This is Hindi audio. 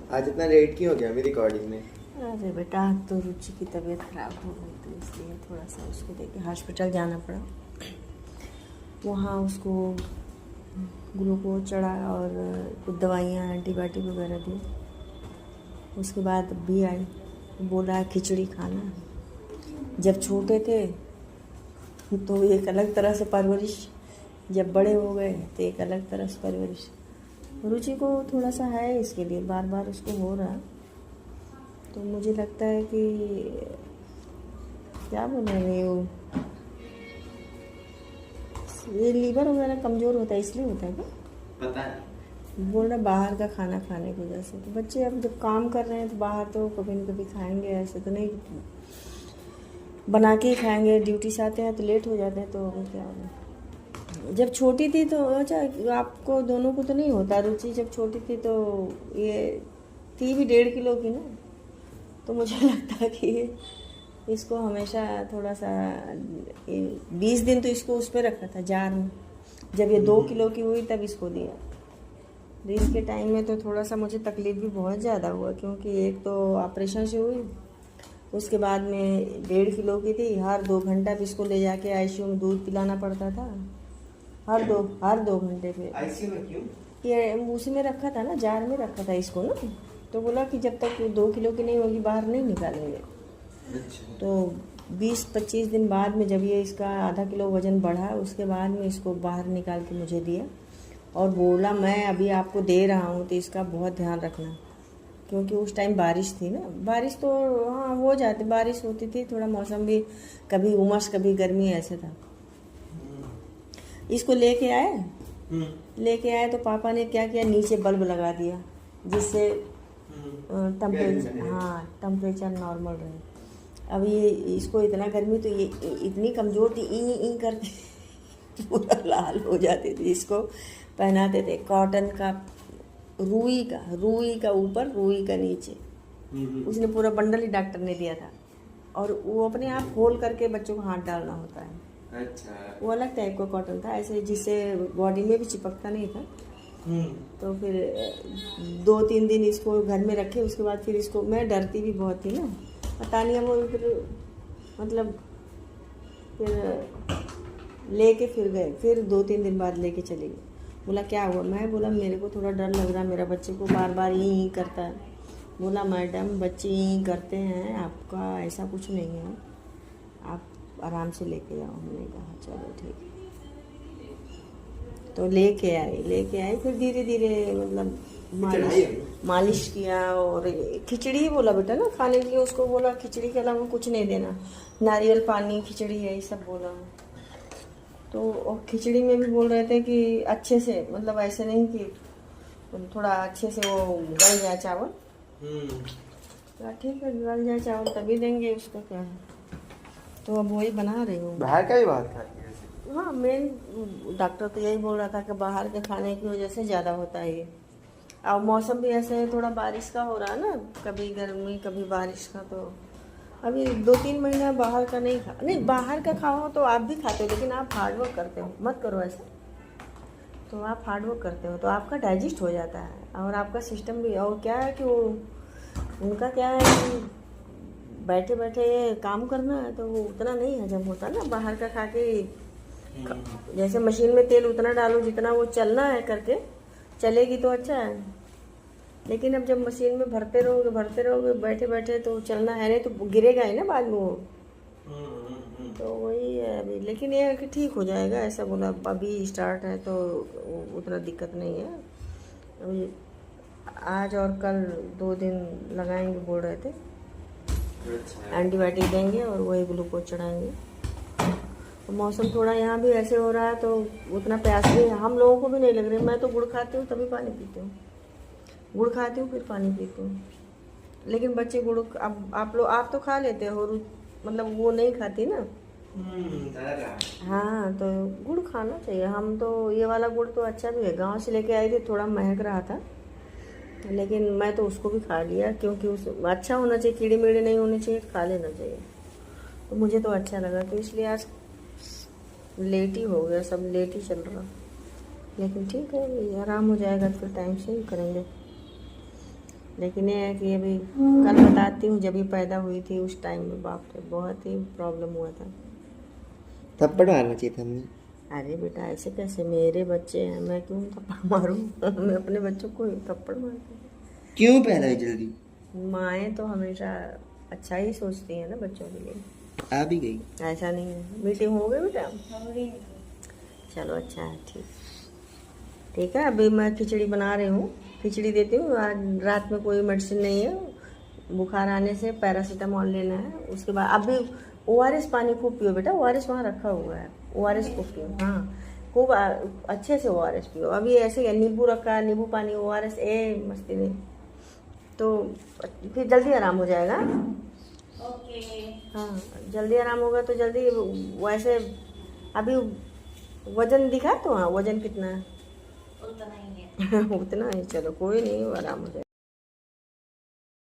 आज इतना लेट क्यों हो गया मेरी रिकॉर्डिंग में? अरे बेटा तो रुचि की तबीयत खराब हो गई तो इसलिए थोड़ा सा उसको देखे हॉस्पिटल जाना पड़ा। वहाँ उसको ग्लूकोज चढ़ा और कुछ दवाइयाँ एंटीबायोटिक वगैरह दी। उसके बाद भी आई, बोला खिचड़ी खाना। जब छोटे थे तो एक अलग तरह से परवरिश, जब बड़े हो गए तो एक अलग तरह से परवरिश। रुचि को थोड़ा सा है इसके लिए, बार बार उसको हो रहा। तो मुझे लगता है कि क्या बोलेंगे वो, ये लीवर वगैरह कमज़ोर होता है इसलिए होता है क्या पता है। बोल रहा बाहर का खाना खाने की वजह से। तो बच्चे अब जब काम कर रहे हैं तो बाहर तो कभी न कभी खाएंगे, ऐसे तो नहीं बना के ही खाएंगे। ड्यूटी से आते हैं तो लेट हो जाते हैं तो क्या होगा। जब छोटी थी तो अच्छा, आपको दोनों को तो नहीं होता। रुचि जब छोटी थी तो ये थी भी 1.5 किलो की ना, तो मुझे लगता है कि इसको हमेशा थोड़ा सा 20 दिन तो इसको उस पर रखा था जार में। जब ये 2 किलो की हुई तब इसको दिया। रिस के टाइम में तो थोड़ा सा मुझे तकलीफ़ भी बहुत ज़्यादा हुआ, क्योंकि एक तो ऑपरेशन से हुई, उसके बाद में 1.5 किलो की थी। हर 2 घंटा भी इसको ले जाके आईसीयू में दूध पिलाना पड़ता था, हर दो घंटे पे। आईसीयू में क्यों? ये उसी में रखा था ना, जार में रखा था इसको ना। तो बोला कि जब तक 2 किलो की नहीं होगी बाहर नहीं निकालेंगे। तो 20-25 दिन बाद में जब ये इसका आधा किलो वज़न बढ़ा, उसके बाद में इसको बाहर निकाल के मुझे दिया और बोला मैं अभी आपको दे रहा हूँ तो इसका बहुत ध्यान रखना, क्योंकि उस टाइम बारिश थी ना। बारिश तो हाँ हो जाती, बारिश होती थी, थोड़ा मौसम भी कभी उमस कभी गर्मी ऐसे था। इसको लेके आए तो पापा ने क्या किया, नीचे बल्ब लगा दिया जिससे टेम्परेचर नॉर्मल रहे। अब ये इसको इतना गर्मी, तो ये इतनी कमज़ोर थी, ई करके पूरा लाल हो जाती थी। इसको पहनाते थे कॉटन का, रुई का ऊपर, रुई का नीचे। उसने पूरा बंडल ही डॉक्टर ने दिया था, और वो अपने आप खोल करके बच्चों को हाथ डालना होता है। अच्छा। वो अलग टाइप का कॉटन था, ऐसे जिससे बॉडी में भी चिपकता नहीं था। तो फिर 2-3 दिन इसको घर में रखे। उसके बाद फिर इसको, मैं डरती भी बहुत थी ना, पता नहीं वो फिर मतलब फिर लेके फिर गए। फिर 2-3 दिन बाद लेके चले गए। बोला क्या हुआ? मैं बोला मेरे को थोड़ा डर लग रहा, मेरा बच्चे को बार बार यही करता है। बोला मैडम बच्चे यही करते हैं, आपका ऐसा कुछ नहीं है, आप आराम से लेके जाओ। हमने कहा चलो ठीक है। तो लेके आई फिर धीरे धीरे मतलब मालिश किया। और खिचड़ी ही बोला बेटा ना खाने के लिए, उसको बोला खिचड़ी के अलावा कुछ नहीं देना, नारियल पानी खिचड़ी है ये सब बोला। तो और खिचड़ी में भी बोल रहे थे कि अच्छे से, मतलब ऐसे नहीं कि थोड़ा अच्छे से वो गल जाए चावल। ठीक है गल जाए चावल तभी देंगे, उसको क्या है। तो अब वही बना रही हूँ। बाहर का ही बात था। हाँ मेन डॉक्टर तो यही बोल रहा था कि बाहर के खाने की वजह से ज़्यादा होता है ये। और मौसम भी ऐसे है, थोड़ा बारिश का हो रहा है ना, कभी गर्मी कभी बारिश का। तो अभी 2-3 महीना बाहर का नहीं खा, नहीं बाहर का खाओ तो आप भी खाते हो, लेकिन आप हार्ड वर्क करते हो, मत करो ऐसा। तो आप हार्ड वर्क करते हो तो आपका डाइजेस्ट हो जाता है और आपका सिस्टम भी। और क्या है कि वो उनका क्या है कि बैठे बैठे काम करना है, तो वो उतना नहीं हजम होता ना बाहर का खा के। जैसे मशीन में तेल उतना डालो जितना वो चलना है करके चलेगी तो अच्छा है, लेकिन अब जब मशीन में भरते रहोगे बैठे बैठे तो चलना है नहीं, तो गिरेगा ही ना बाद में वो। तो वही है अभी, लेकिन ये है कि ठीक हो जाएगा ऐसा बोला। अभी स्टार्ट है तो उतना दिक्कत नहीं है। अभी आज और कल 2 दिन लगाएंगे बोल रहे थे। एंटीबायोटिक देंगे और वही ग्लूकोज चढ़ाएंगे। तो मौसम थोड़ा यहाँ भी ऐसे हो रहा है तो उतना प्यास भी हम लोगों को भी नहीं लग रही। मैं तो गुड़ खाती हूँ तभी पानी पीती हूँ, गुड़ खाती हूँ फिर पानी पीती हूँ। लेकिन बच्चे गुड़, अब आप तो खा लेते हो, मतलब वो नहीं खाती ना। हाँ तो गुड़ खाना चाहिए। हम तो ये वाला गुड़ तो अच्छा भी है, गांव से लेके आई थी, थोड़ा महक रहा था, लेकिन मैं तो उसको भी खा लिया, क्योंकि उस अच्छा होना चाहिए, कीड़े मीड़े नहीं होने चाहिए, खा लेना चाहिए। तो मुझे तो अच्छा लगा, तो इसलिए आज लेट ही हो गया, सब लेट ही चल रहा। लेकिन ठीक है आराम हो जाएगा तो फिर टाइम से ही करेंगे। लेकिन ये है कि अभी कल बताती हूँ, जब ये पैदा हुई थी उस टाइम में बाप रे बहुत ही प्रॉब्लम हुआ था। थप्पड़ मारना चाहिए था मम्मी। अरे बेटा ऐसे कैसे, मेरे बच्चे हैं, मैं क्यों थप्पड़ मारूं? मैं अपने बच्चों को ही थप्पड़ मारती हूँ। क्यों पैदा हुई जल्दी? माएँ तो हमेशा अच्छा ही सोचती हैं ना बच्चों के लिए। आ भी गई। ऐसा नहीं है। मीटिंग हो गई बेटा? चलो अच्छा है, ठीक है। अभी मैं खिचड़ी बना रही हूँ, खिचड़ी देती हूँ। आज रात में कोई मेडिसिन नहीं है, बुखार आने से पैरासीटामोल लेना है। उसके बाद अभी ORS पानी खूब पियो बेटा, ORS वहाँ रखा हुआ है, ORS खूब पियो। हाँ खूब अच्छे से ORS पियो। अभी ऐसे नींबू रखा है, नींबू पानी ORS, मस्ती नहीं तो फिर जल्दी आराम हो जाएगा। ओके। हाँ जल्दी आराम होगा तो जल्दी। वैसे अभी वजन दिखा तो, हाँ वजन कितना है? उतना ही है। उतना ही, चलो कोई नहीं, आराम हो जाएगा।